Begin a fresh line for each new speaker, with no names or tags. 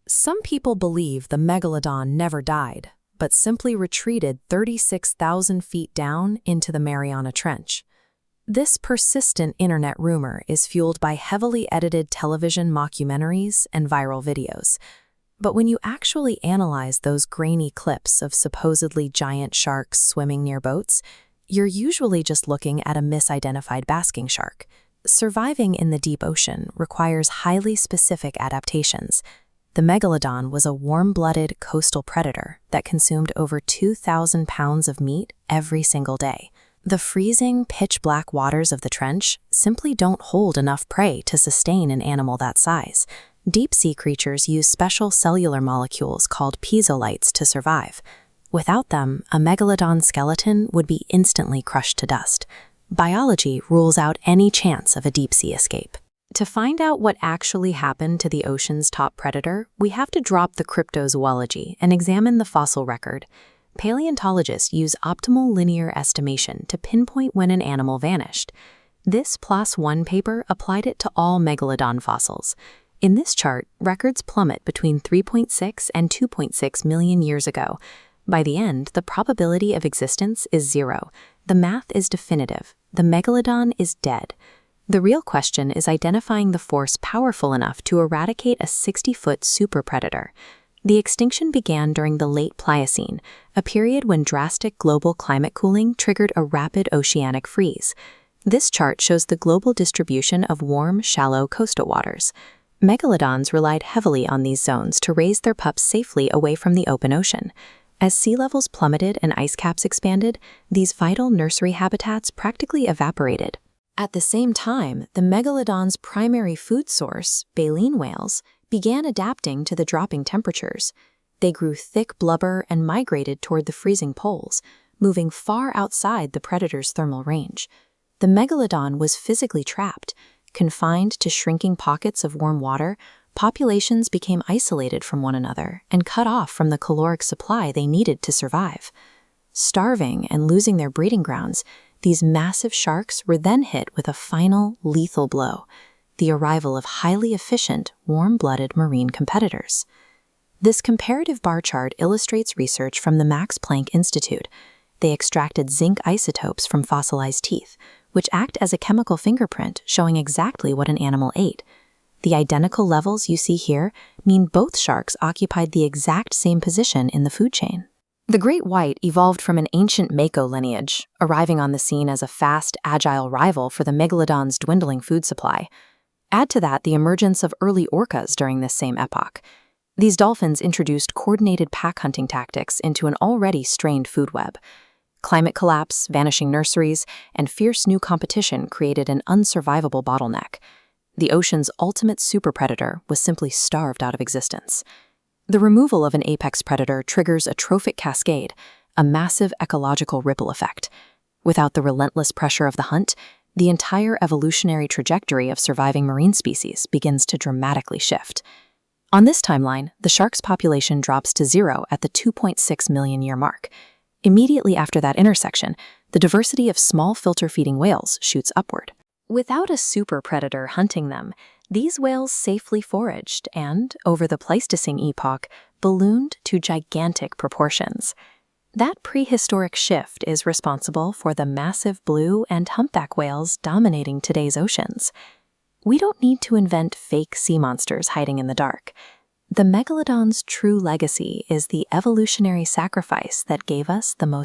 Some people believe the Megalodon never died, but simply retreated 36,000 feet down into the Mariana Trench. This persistent internet rumor is fueled by heavily edited television mockumentaries and viral videos. But when you actually analyze those grainy clips of supposedly giant sharks swimming near boats, you're usually just looking at a misidentified basking shark. Surviving in the deep ocean requires highly specific adaptations. The Megalodon was a warm-blooded coastal predator that consumed over 2,000 pounds of meat every single day. The freezing, pitch-black waters of the trench simply don't hold enough prey to sustain an animal that size. Deep-sea creatures use special cellular molecules called piezolites to survive. Without them, a megalodon skeleton would be instantly crushed to dust. Biology rules out any chance of a deep-sea escape. To find out what actually happened to the ocean's top predator, we have to drop the cryptozoology and examine the fossil record. Paleontologists use optimal linear estimation to pinpoint when an animal vanished. This PLOS-1 paper applied it to all megalodon fossils. In this chart, records plummet between 3.6 and 2.6 million years ago. By the end, the probability of existence is 0. The math is definitive. The megalodon is dead. The real question is identifying the force powerful enough to eradicate a 60-foot superpredator. The extinction began during the late Pliocene, a period when drastic global climate cooling triggered a rapid oceanic freeze. This chart shows the global distribution of warm, shallow coastal waters. Megalodons relied heavily on these zones to raise their pups safely away from the open ocean. As sea levels plummeted and ice caps expanded, these vital nursery habitats practically evaporated. At the same time, the megalodon's primary food source, baleen whales, began adapting to the dropping temperatures. They grew thick blubber and migrated toward the freezing poles, moving far outside the predator's thermal range. The megalodon was physically trapped. Confined to shrinking pockets of warm water, populations became isolated from one another and cut off from the caloric supply they needed to survive. Starving and losing their breeding grounds, these massive sharks were then hit with a final, lethal blow: the arrival of highly efficient, warm-blooded marine competitors. This comparative bar chart illustrates research from the Max Planck Institute. They extracted zinc isotopes from fossilized teeth, which act as a chemical fingerprint showing exactly what an animal ate. The identical levels you see here mean both sharks occupied the exact same position in the food chain. The great white evolved from an ancient mako lineage, arriving on the scene as a fast, agile rival for the megalodon's dwindling food supply. Add to that the emergence of early orcas during this same epoch. These dolphins introduced coordinated pack hunting tactics into an already strained food web. Climate collapse, vanishing nurseries, and fierce new competition created an unsurvivable bottleneck. The ocean's ultimate superpredator was simply starved out of existence. The removal of an apex predator triggers a trophic cascade, a massive ecological ripple effect. Without the relentless pressure of the hunt, the entire evolutionary trajectory of surviving marine species begins to dramatically shift. On this timeline, the shark's population drops to 0 at the 2.6 million year mark. Immediately after that intersection, the diversity of small filter-feeding whales shoots upward. Without a super predator hunting them, these whales safely foraged and, over the Pleistocene epoch, ballooned to gigantic proportions. That prehistoric shift is responsible for the massive blue and humpback whales dominating today's oceans. We don't need to invent fake sea monsters hiding in the dark. The megalodon's true legacy is the evolutionary sacrifice that gave us the most